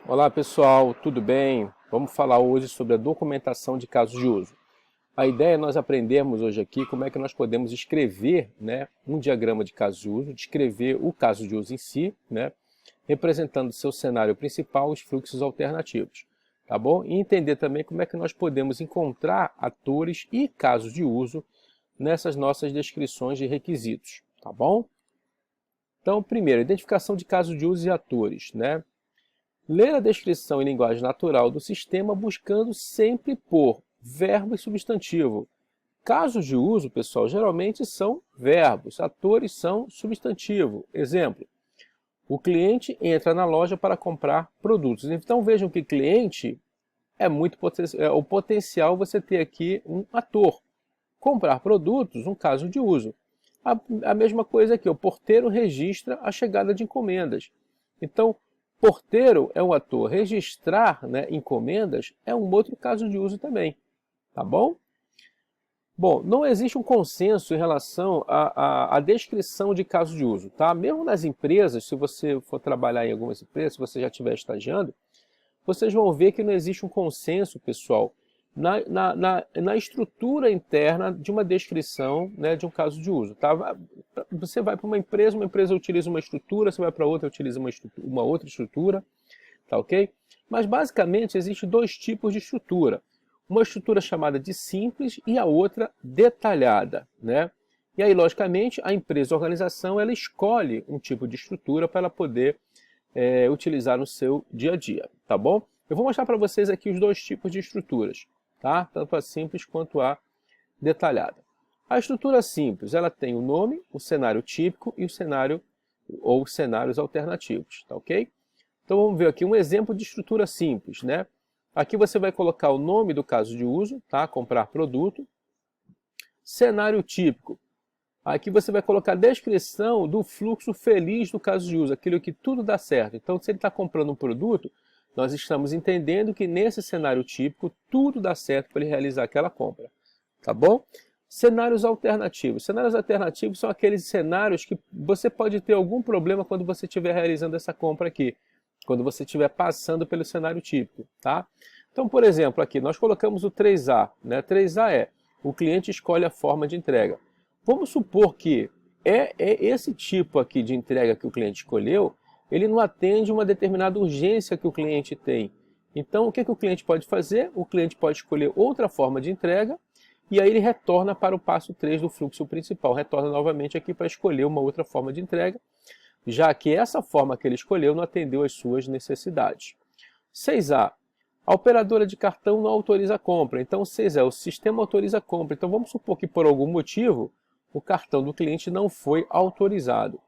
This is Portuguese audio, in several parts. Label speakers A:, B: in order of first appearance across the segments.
A: Olá pessoal, tudo bem? Vamos falar hoje sobre a documentação de casos de uso. A ideia é nós aprendermos hoje aqui como é que nós podemos escrever, um diagrama de caso de uso, descrever o caso de uso em si, representando seu cenário principal e os fluxos alternativos, tá bom? E entender também como é que nós podemos encontrar atores e casos de uso nessas nossas descrições de requisitos, tá bom? Então, primeiro, identificação de casos de uso e atores, Ler a descrição em linguagem natural do sistema buscando sempre por verbo e substantivo. Casos de uso, pessoal, geralmente são verbos, atores são substantivo. Exemplo, o cliente entra na loja para comprar produtos. Então vejam que cliente é o potencial você ter aqui um ator. Comprar produtos, um caso de uso. A mesma coisa aqui, o porteiro registra a chegada de encomendas. Então, porteiro é um ator, registrar encomendas é um outro caso de uso também, tá bom? Bom, não existe um consenso em relação à descrição de caso de uso, tá? Mesmo nas empresas, se você for trabalhar em algumas empresas, se você já estiver estagiando, vocês vão ver que não existe um consenso, pessoal, na estrutura interna de uma descrição de um caso de uso. Tá? Você vai para uma empresa utiliza uma estrutura, você vai para outra, utiliza uma outra estrutura, tá ok? Mas basicamente existem dois tipos de estrutura. Uma estrutura chamada de simples e a outra detalhada, E aí, logicamente, a empresa, a organização, ela escolhe um tipo de estrutura para ela poder utilizar no seu dia a dia, tá bom? Eu vou mostrar para vocês aqui os dois tipos de estruturas, tá? Tanto a simples quanto a detalhada. A estrutura simples, ela tem o nome, o cenário típico e o cenário ou cenários alternativos, tá ok? Então vamos ver aqui um exemplo de estrutura simples, Aqui você vai colocar o nome do caso de uso, tá? Comprar produto. Cenário típico. Aqui você vai colocar a descrição do fluxo feliz do caso de uso, aquilo que tudo dá certo. Então, se ele está comprando um produto, nós estamos entendendo que nesse cenário típico, tudo dá certo para ele realizar aquela compra. Tá bom? Cenários alternativos. Cenários alternativos são aqueles cenários que você pode ter algum problema quando você estiver realizando essa compra aqui, quando você estiver passando pelo cenário típico. Tá? Então, por exemplo, aqui nós colocamos o 3A. 3A é o cliente escolhe a forma de entrega. Vamos supor que esse tipo aqui de entrega que o cliente escolheu, ele não atende uma determinada urgência que o cliente tem. Então, o que o cliente pode fazer? O cliente pode escolher outra forma de entrega e aí ele retorna para o passo 3 do fluxo principal. Retorna novamente aqui para escolher uma outra forma de entrega, já que essa forma que ele escolheu não atendeu às suas necessidades. 6A. A operadora de cartão não autoriza a compra. Então, 6 é o sistema autoriza a compra. Então, vamos supor que por algum motivo o cartão do cliente não foi autorizado.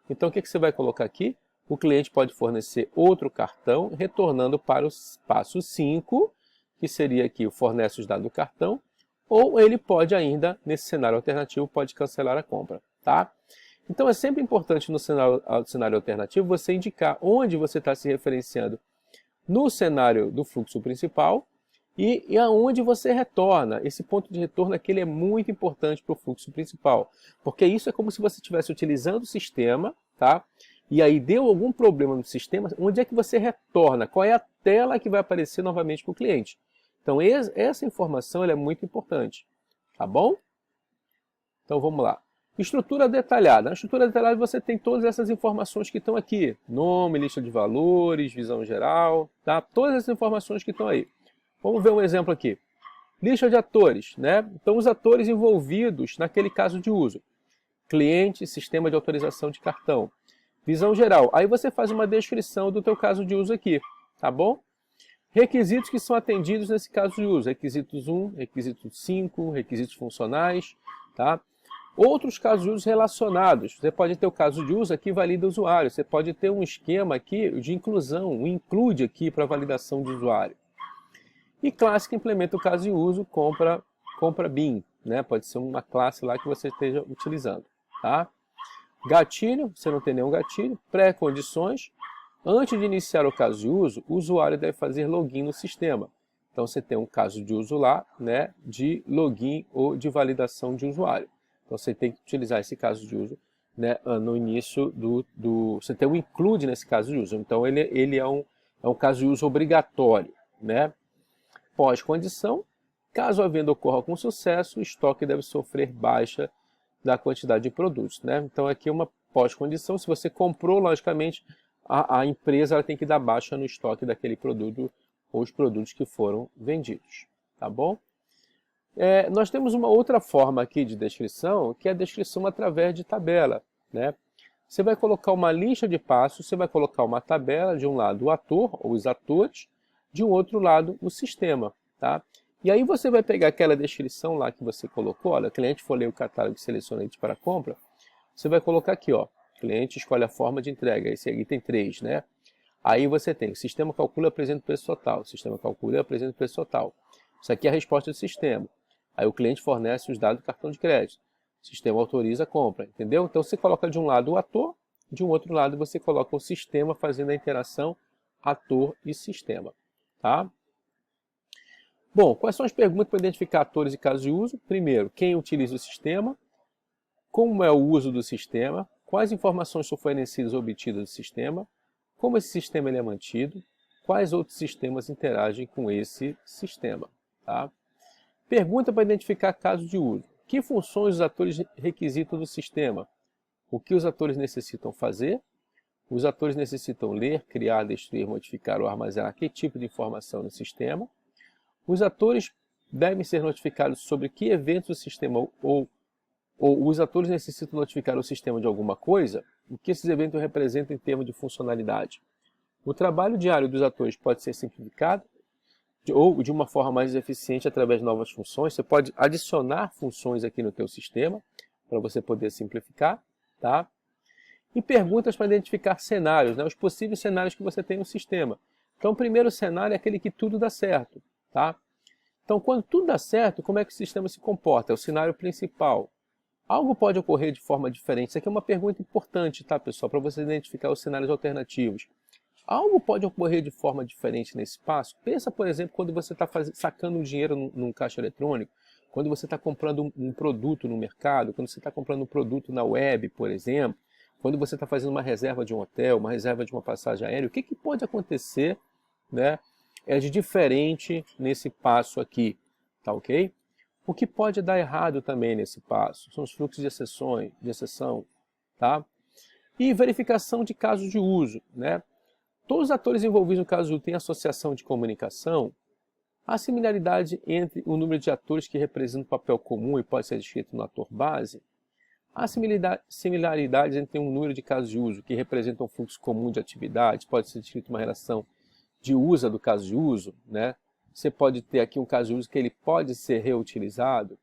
A: Então, o que você vai colocar aqui? O cliente pode fornecer outro cartão, retornando para o passo 5, que seria aqui o fornece os dados do cartão, ou ele pode ainda, nesse cenário alternativo, pode cancelar a compra. Tá? Então, é sempre importante no cenário alternativo você indicar onde você está se referenciando no cenário do fluxo principal e aonde você retorna. Esse ponto de retorno aqui é muito importante para o fluxo principal, porque isso é como se você estivesse utilizando o sistema, tá? E aí deu algum problema no sistema, onde é que você retorna? Qual é a tela que vai aparecer novamente para o cliente? Então essa informação é muito importante, tá bom? Então vamos lá. Estrutura detalhada. Na estrutura detalhada você tem todas essas informações que estão aqui. Nome, lista de valores, visão geral, tá? Todas essas informações que estão aí. Vamos ver um exemplo aqui. Lista de atores, Então os atores envolvidos naquele caso de uso. Cliente, sistema de autorização de cartão. Visão geral. Aí você faz uma descrição do teu caso de uso aqui, tá bom? Requisitos que são atendidos nesse caso de uso. Requisitos 1, requisitos 5, requisitos funcionais, tá? Outros casos de uso relacionados. Você pode ter o caso de uso aqui, valida usuário. Você pode ter um esquema aqui de inclusão, um include aqui para validação de usuário. E classe que implementa o caso de uso, compra BIM. Pode ser uma classe lá que você esteja utilizando. Tá? Gatilho, você não tem nenhum gatilho. Pré-condições. Antes de iniciar o caso de uso, o usuário deve fazer login no sistema. Então você tem um caso de uso lá, de login ou de validação de usuário. Então você tem que utilizar esse caso de uso no início você tem um include nesse caso de uso. Então ele é é um caso de uso obrigatório, né? Pós-condição, caso a venda ocorra com sucesso, o estoque deve sofrer baixa da quantidade de produtos, né? Então aqui é uma pós-condição, se você comprou, logicamente, a empresa ela tem que dar baixa no estoque daquele produto ou os produtos que foram vendidos, tá bom? Nós temos uma outra forma aqui de descrição, que é a descrição através de tabela, né? Você vai colocar uma lista de passos, você vai colocar uma tabela, de um lado o ator ou os atores, de um outro lado o sistema, tá? E aí você vai pegar aquela descrição lá que você colocou, olha, o cliente for ler o catálogo e seleciona itens para compra, você vai colocar aqui, ó, cliente escolhe a forma de entrega, esse aqui tem 3, né? Aí você tem, o sistema calcula e apresenta o preço total, o sistema calcula e apresenta o preço total. Isso aqui é a resposta do sistema. Aí o cliente fornece os dados do cartão de crédito. O sistema autoriza a compra, entendeu? Então você coloca de um lado o ator, de um outro lado você coloca o sistema fazendo a interação ator e sistema, tá? Bom, quais são as perguntas para identificar atores e casos de uso? Primeiro, quem utiliza o sistema? Como é o uso do sistema? Quais informações são fornecidas ou obtidas do sistema? Como esse sistema ele é mantido? Quais outros sistemas interagem com esse sistema? Tá? Pergunta para identificar casos de uso. Que funções os atores requisitam do sistema? O que os atores necessitam fazer? Os atores necessitam ler, criar, destruir, modificar ou armazenar que tipo de informação no sistema? Os atores devem ser notificados sobre que eventos o sistema ou os atores necessitam notificar o sistema de alguma coisa? O que esses eventos representam em termos de funcionalidade? O trabalho diário dos atores pode ser simplificado ou de uma forma mais eficiente através de novas funções. Você pode adicionar funções aqui no teu sistema para você poder simplificar, tá? E perguntas para identificar cenários, né? Os possíveis cenários que você tem no sistema. Então, o primeiro cenário é aquele que tudo dá certo, tá? Então, quando tudo dá certo, como é que o sistema se comporta? É o cenário principal. Algo pode ocorrer de forma diferente. Isso aqui é uma pergunta importante, tá, pessoal? Para você identificar os cenários alternativos. Algo pode ocorrer de forma diferente nesse passo? Pensa, por exemplo, quando você está sacando um dinheiro num caixa eletrônico, quando você está comprando um produto no mercado, quando você está comprando um produto na web, por exemplo, quando você está fazendo uma reserva de um hotel, uma reserva de uma passagem aérea, o que pode acontecer, né, de diferente nesse passo aqui, tá ok? O que pode dar errado também nesse passo são os fluxos de exceção, tá? E verificação de casos de uso, né? Todos os atores envolvidos no caso de uso têm associação de comunicação. Há similaridade entre o número de atores que representam um papel comum e pode ser descrito no ator base. Há similaridades entre um número de casos de uso que representam um fluxo comum de atividades, pode ser descrito uma relação de uso do caso de uso, né? Você pode ter aqui um caso de uso que ele pode ser reutilizado.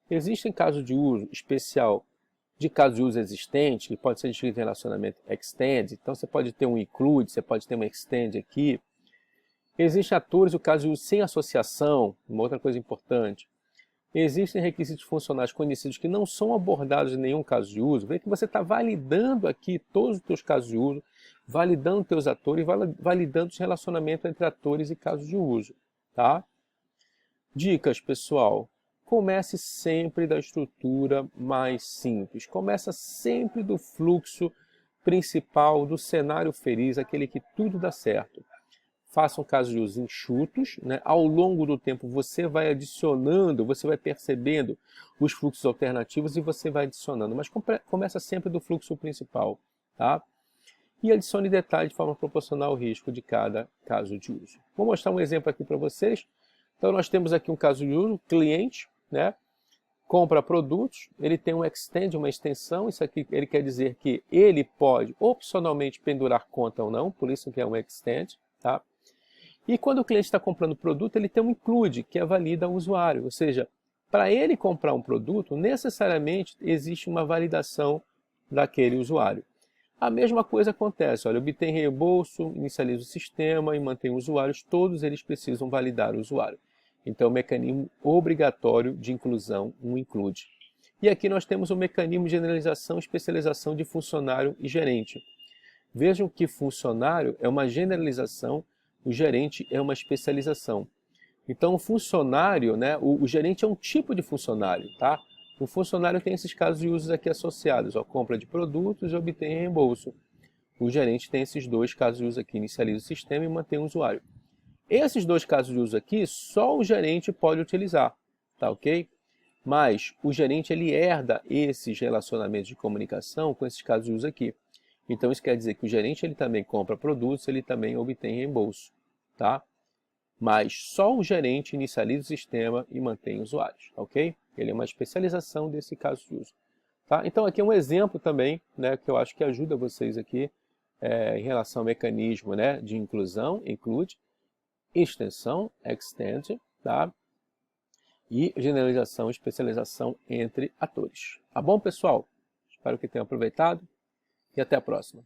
A: Existem casos de uso especial de caso de uso existente, que pode ser descrito em relacionamento extend. Então você pode ter um include, você pode ter um extend aqui. Existem atores, o caso de uso sem associação, uma outra coisa importante. Existem requisitos funcionais conhecidos que não são abordados em nenhum caso de uso. Vê que você está validando aqui todos os teus casos de uso, validando teus atores, validando os relacionamentos entre atores e casos de uso. Tá? Dicas, pessoal. Comece sempre da estrutura mais simples. Começa sempre do fluxo principal, do cenário feliz, aquele que tudo dá certo. Façam casos de uso enxutos, né? Ao longo do tempo você vai adicionando, você vai percebendo os fluxos alternativos e você vai adicionando. Mas começa sempre do fluxo principal, tá? E adicione detalhes de forma proporcional ao risco de cada caso de uso. Vou mostrar um exemplo aqui para vocês. Então nós temos aqui um caso de uso, cliente, né? Compra produtos, ele tem um extend, uma extensão, isso aqui ele quer dizer que ele pode opcionalmente pendurar conta ou não, por isso que é um extend, tá? E quando o cliente está comprando produto, ele tem um include, que é valida ao usuário, ou seja, para ele comprar um produto, necessariamente existe uma validação daquele usuário. A mesma coisa acontece, olha, obtém reembolso, inicializa o sistema e mantém usuários, todos eles precisam validar o usuário. Então, o mecanismo obrigatório de inclusão, um include. E aqui nós temos o mecanismo de generalização e especialização de funcionário e gerente. Vejam que funcionário é uma generalização, o gerente é uma especialização. Então, o funcionário, né, o gerente é um tipo de funcionário, tá? O funcionário tem esses casos de usos aqui associados, ó, compra de produtos e obtém reembolso. o gerente tem esses dois casos de uso aqui, inicializa o sistema e mantém o usuário. Esses dois casos de uso aqui, só o gerente pode utilizar, tá ok? Mas o gerente ele herda esses relacionamentos de comunicação com esses casos de uso aqui. Então isso quer dizer que o gerente ele também compra produtos, ele também obtém reembolso, tá? Mas só o gerente inicializa o sistema e mantém usuários, ok? Ele é uma especialização desse caso de uso. Tá? Então aqui é um exemplo também, né, que eu acho que ajuda vocês aqui em relação ao mecanismo, né, de inclusão, include, extensão, extend, tá? E generalização, especialização entre atores. Tá bom, pessoal? Espero que tenham aproveitado e até a próxima.